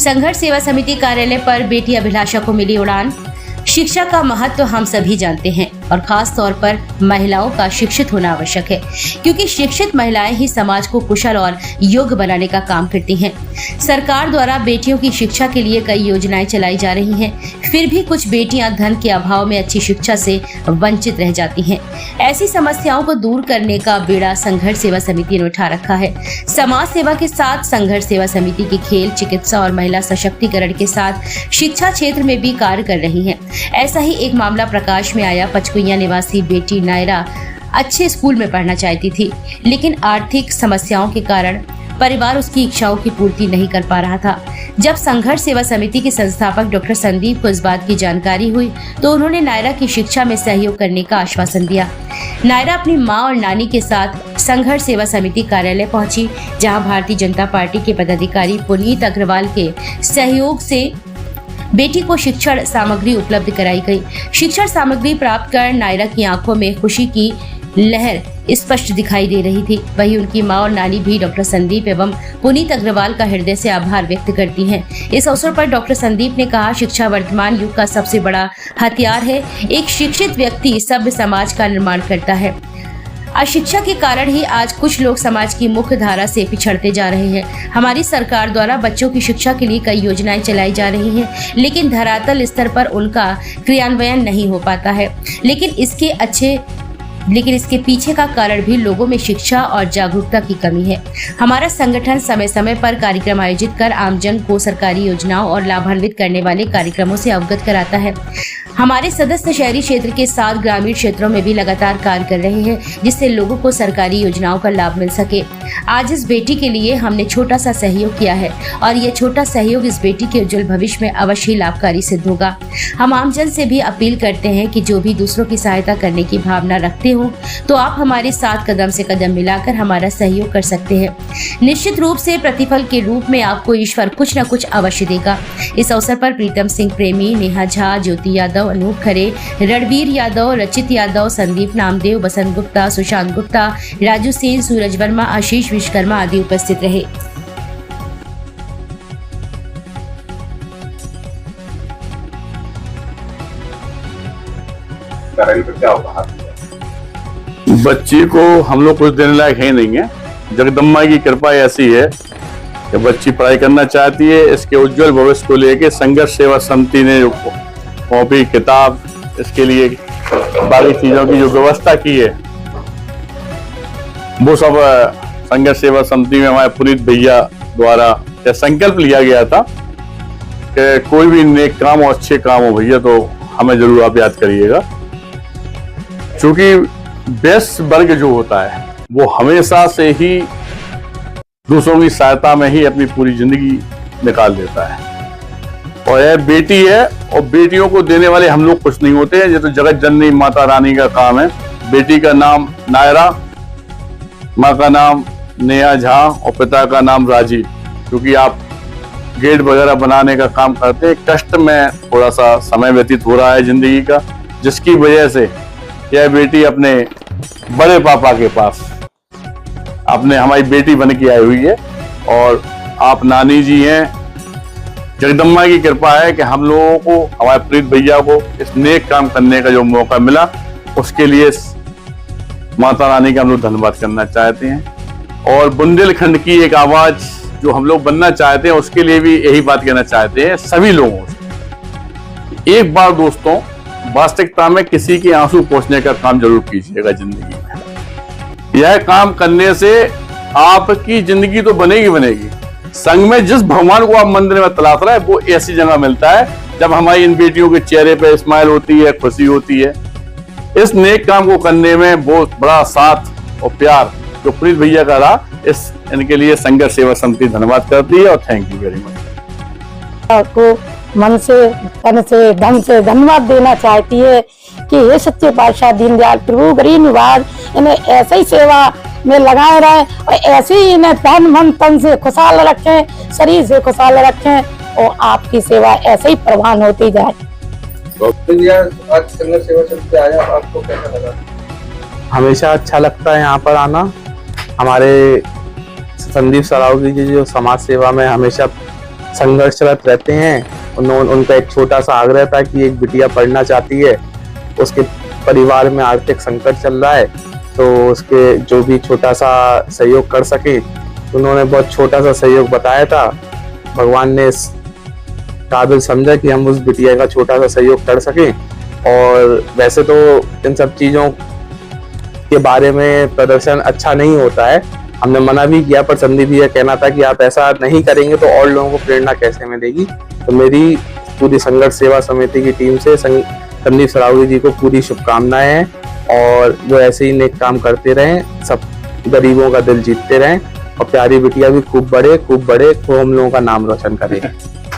संघर्ष सेवा समिति कार्यालय पर बेटी अभिलाषा को मिली उड़ान। शिक्षा का महत्व हम सभी जानते हैं और खास तौर पर महिलाओं का शिक्षित होना आवश्यक है, क्योंकि शिक्षित महिलाएं ही समाज को कुशल और योग्य बनाने का काम करती हैं। सरकार द्वारा बेटियों की शिक्षा के लिए कई योजनाएं चलाई जा रही हैं, फिर भी कुछ बेटियां धन के अभाव में अच्छी शिक्षा से वंचित रह जाती हैं। ऐसी समस्याओं को दूर करने का बीड़ा संघर्ष सेवा समिति ने उठा रखा है। समाज सेवा के साथ संघर्ष सेवा समिति की खेल, चिकित्सा और महिला सशक्तिकरण के साथ शिक्षा क्षेत्र में भी कार्य कर रही है। ऐसा ही एक मामला प्रकाश में आया। पचकुइया निवासी बेटी नायरा अच्छे स्कूल में पढ़ना चाहती थी, लेकिन आर्थिक समस्याओं के कारण परिवार उसकी इच्छाओं की पूर्ति नहीं कर पा रहा था। जब संघर्ष सेवा समिति के संस्थापक डॉक्टर संदीप को इस बात की जानकारी हुई तो उन्होंने नायरा की शिक्षा में सहयोग करने का आश्वासन दिया। नायरा अपनी मां और नानी के साथ संघर्ष सेवा समिति कार्यालय पहुंची, जहां भारतीय जनता पार्टी के पदाधिकारी पुनीत अग्रवाल के सहयोग से बेटी को शिक्षण सामग्री उपलब्ध कराई गई। शिक्षण सामग्री प्राप्त कर नायरा की आंखों में खुशी की लहर स्पष्ट दिखाई दे रही थी। वहीं उनकी मां और नानी भी डॉक्टर संदीप एवं पुनीत अग्रवाल का हृदय से आभार व्यक्त करती हैं। इस अवसर पर डॉक्टर संदीप ने कहा, शिक्षा वर्तमान युग का सबसे बड़ा हथियार है। एक शिक्षित व्यक्ति सभ्य समाज का निर्माण करता है। अशिक्षा के कारण ही आज कुछ लोग समाज की मुख्य धारा से पिछड़ते जा रहे हैं। हमारी सरकार द्वारा बच्चों की शिक्षा के लिए कई योजनाएं चलाई जा रही हैं, लेकिन धरातल स्तर पर उनका क्रियान्वयन नहीं हो पाता है। लेकिन इसके पीछे का कारण भी लोगों में शिक्षा और जागरूकता की कमी है। हमारा संगठन समय समय पर कार्यक्रम आयोजित कर आमजन को सरकारी योजनाओं और लाभान्वित करने वाले कार्यक्रमों से अवगत कराता है। हमारे सदस्य शहरी क्षेत्र के साथ ग्रामीण क्षेत्रों में भी लगातार कार्य कर रहे हैं, जिससे लोगों को सरकारी योजनाओं का लाभ मिल सके। आज इस बेटी के लिए हमने छोटा सा सहयोग किया है और ये छोटा सहयोग इस बेटी के उज्जवल भविष्य में अवश्य लाभकारी सिद्ध होगा। हम आमजन से भी अपील करते हैं कि जो भी दूसरों की सहायता करने की भावना रखते हो तो आप हमारे साथ कदम से कदम मिलाकर हमारा सहयोग कर सकते हैं। निश्चित रूप से प्रतिफल के रूप में आपको ईश्वर कुछ न कुछ अवश्य देगा। इस अवसर पर प्रीतम सिंह प्रेमी, नेहा झा, ज्योति यादव, अनूप खरे, रणवीर यादव, रचित यादव, संदीप नामदेव, बसंत गुप्ता, सुशांत गुप्ता, राजू सेन, सूरज वर्मा, आशीष विश्वकर्मा आदि उपस्थित रहे। बच्ची को हम लोग कुछ देने लायक है नहीं है। जगदम्बा की कृपा ऐसी है कि बच्ची पढ़ाई करना चाहती है। इसके उज्जवल भविष्य को लेके संघर्ष सेवा समिति ने जो कॉपी, किताब, इसके लिए बाकी चीजों की जो व्यवस्था की है वो सब संघर्ष सेवा समिति में हमारे पुनीत भैया द्वारा संकल्प लिया गया था कि कोई भी नेक काम और अच्छे काम हो भैया तो हमें जरूर आप याद करिएगा। क्योंकि बेस्ट वर्ग जो होता है वो हमेशा से ही दूसरों की सहायता में ही अपनी पूरी जिंदगी निकाल देता है। और यह बेटी है और बेटियों को देने वाले हम लोग कुछ नहीं होते हैं। ये तो जगत जननी माता रानी का काम है। बेटी का नाम नायरा, माँ का नाम नेहा झा और पिता का नाम राजीव। क्योंकि आप गेट वगैरह बनाने का काम करते हैं, कष्ट में थोड़ा सा समय व्यतीत हो रहा है जिंदगी का, जिसकी वजह से यह बेटी अपने बड़े पापा के पास अपने हमारी बेटी बन के आई हुई है। और आप नानी जी हैं। जगदम्बा की कृपा है कि हम लोगों को, हमारे प्रीत भैया को इस नेक काम करने का जो मौका मिला, उसके लिए माता रानी का हम लोग धन्यवाद करना चाहते हैं। और बुंदेलखंड की एक आवाज जो हम लोग बनना चाहते हैं, उसके लिए भी यही बात कहना चाहते हैं सभी लोगों से। एक बार दोस्तों, वास्तविकता में किसी के आंसू पोंछने का काम जरूर कीजिएगा जिंदगी में। यह काम करने से आपकी जिंदगी तो बनेगी। संग में जिस भगवान को आप मंदिर में तलाश रहे हैं वो ऐसी जगह मिलता है जब हमारी इन बेटियों के चेहरे पे स्माइल होती है, खुशी होती है। इस नेक काम को करने में बहुत बड़ा साथ और प्यार जो प्रीत भैया का रहा, इनके लिए संघर्ष सेवा समिति धन्यवाद करती है और थैंक यू वेरी मच। आपको मन से, तन से, धन से धन्यवाद देना चाहती है कि ये सच्चे पातशाह दीनदयाल प्रभु गरीब निवाज इन्हें ऐसे ही सेवा में लगाए रहे और ऐसे ही इन्हें तन मन तन से खुशहाल रखें, शरीर से खुशहाल रखें और आपकी सेवा ऐसे ही प्रवान होती जाए। आज संघर्ष सेवा समिति आया, आपको कैसा लगा? हमेशा अच्छा लगता है यहाँ पर आना। हमारे संदीप सरावगी जी जो समाज सेवा में हमेशा संघर्षरत रहते हैं। उनका एक छोटा सा आग्रह था कि एक बिटिया पढ़ना चाहती है, उसके परिवार में आर्थिक संकट चल रहा है, तो उसके जो भी छोटा सा सहयोग कर सके, उन्होंने बहुत छोटा सा सहयोग बताया था। भगवान ने इस काबिल समझा कि हम उस बिटिया का छोटा सा सहयोग कर सकें। और वैसे तो इन सब चीज़ों के बारे में प्रदर्शन अच्छा नहीं होता है, हमने मना भी किया, पर संदीप भैया कहना था कि आप ऐसा नहीं करेंगे तो और लोगों को प्रेरणा कैसे मिलेगी। तो मेरी पूरी संघर्ष सेवा समिति की टीम से संदीप सरावगी जी को पूरी शुभकामनाएं हैं और वो ऐसे ही नेक काम करते रहें, सब गरीबों का दिल जीतते रहें और प्यारी बिटिया भी खूब बढ़े, खूब हम लोगों का नाम रोशन करे।